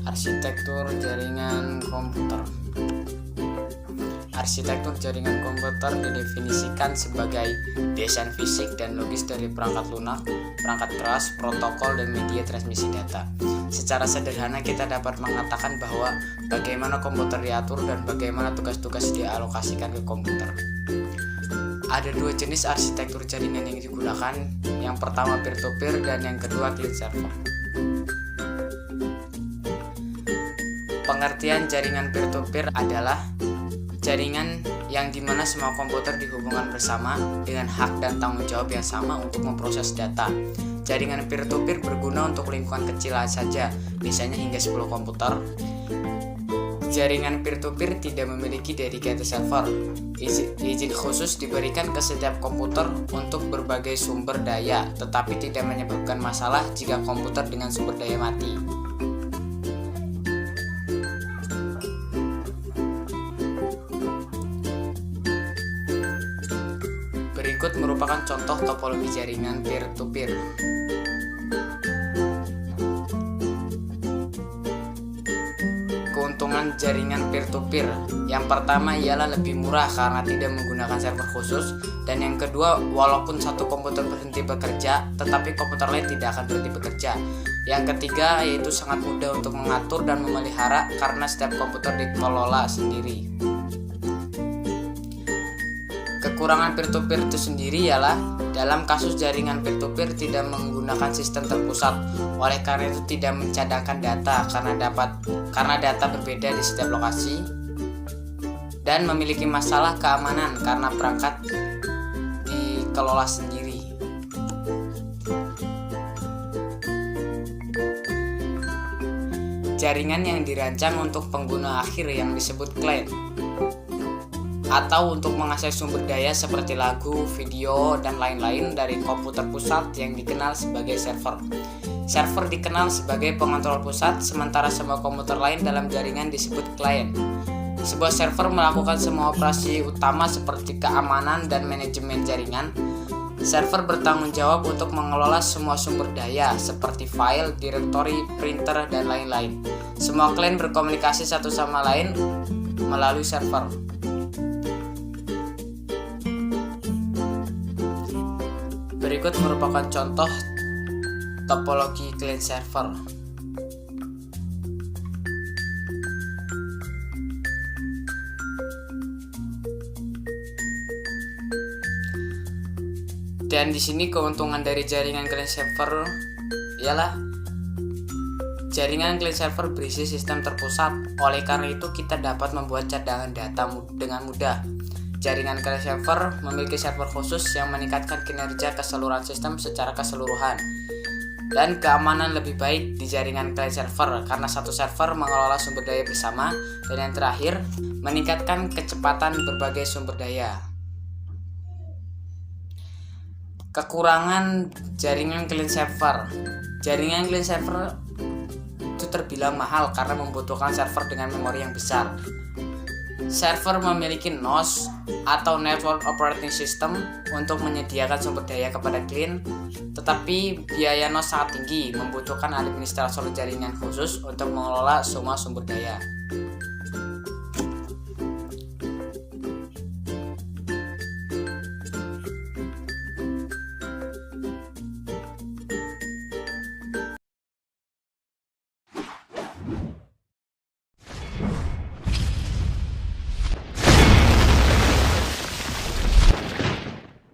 Arsitektur jaringan komputer. Arsitektur jaringan komputer didefinisikan sebagai desain fisik dan logis dari perangkat lunak, perangkat keras, protokol, dan media transmisi data. Secara sederhana kita dapat mengatakan bahwa bagaimana komputer diatur dan bagaimana tugas-tugas dialokasikan ke komputer. Ada dua jenis arsitektur jaringan yang digunakan, yang pertama peer-to-peer dan yang kedua client server. Pengertian jaringan peer-to-peer adalah jaringan yang dimana semua komputer dihubungkan bersama dengan hak dan tanggung jawab yang sama untuk memproses data. Jaringan peer-to-peer berguna untuk lingkungan kecil saja, misalnya hingga 10 komputer. Jaringan peer-to-peer tidak memiliki dedicated server. Izin khusus diberikan ke setiap komputer untuk berbagai sumber daya, tetapi tidak menyebabkan masalah jika komputer dengan sumber daya mati. Berikut merupakan contoh topologi jaringan peer-to-peer. Keuntungan jaringan peer-to-peer. Yang pertama ialah lebih murah karena tidak menggunakan server khusus, dan yang kedua, walaupun satu komputer berhenti bekerja, tetapi komputer lain tidak akan berhenti bekerja. Yang ketiga yaitu sangat mudah untuk mengatur dan memelihara karena setiap komputer dikelola sendiri. Kekurangan peer-to-peer itu sendiri ialah dalam kasus jaringan peer-to-peer tidak menggunakan sistem terpusat, oleh karena itu tidak mencadangkan data karena data berbeda di setiap lokasi, dan memiliki masalah keamanan karena perangkat dikelola sendiri. Jaringan yang dirancang untuk pengguna akhir yang disebut client, atau untuk mengakses sumber daya seperti lagu, video, dan lain-lain dari komputer pusat yang dikenal sebagai server. Server dikenal sebagai pengontrol pusat, sementara semua komputer lain dalam jaringan disebut klien. Sebuah server melakukan semua operasi utama seperti keamanan dan manajemen jaringan. Server bertanggung jawab untuk mengelola semua sumber daya seperti file, directory, printer, dan lain-lain. Semua klien berkomunikasi satu sama lain melalui server. Berikut merupakan contoh topologi client server. Dan di sini keuntungan dari jaringan client server ialah jaringan client server berisi sistem terpusat. Oleh karena itu kita dapat membuat cadangan data dengan mudah. Jaringan client server memiliki server khusus yang meningkatkan kinerja keseluruhan sistem secara keseluruhan, dan keamanan lebih baik di jaringan client server karena satu server mengelola sumber daya bersama, dan yang terakhir meningkatkan kecepatan berbagai sumber daya. Kekurangan jaringan client server. Jaringan client server itu terbilang mahal karena membutuhkan server dengan memori yang besar. Server memiliki NOS atau Network Operating System untuk menyediakan sumber daya kepada klien, tetapi biaya NOS sangat tinggi, membutuhkan administrator jaringan khusus untuk mengelola semua sumber daya.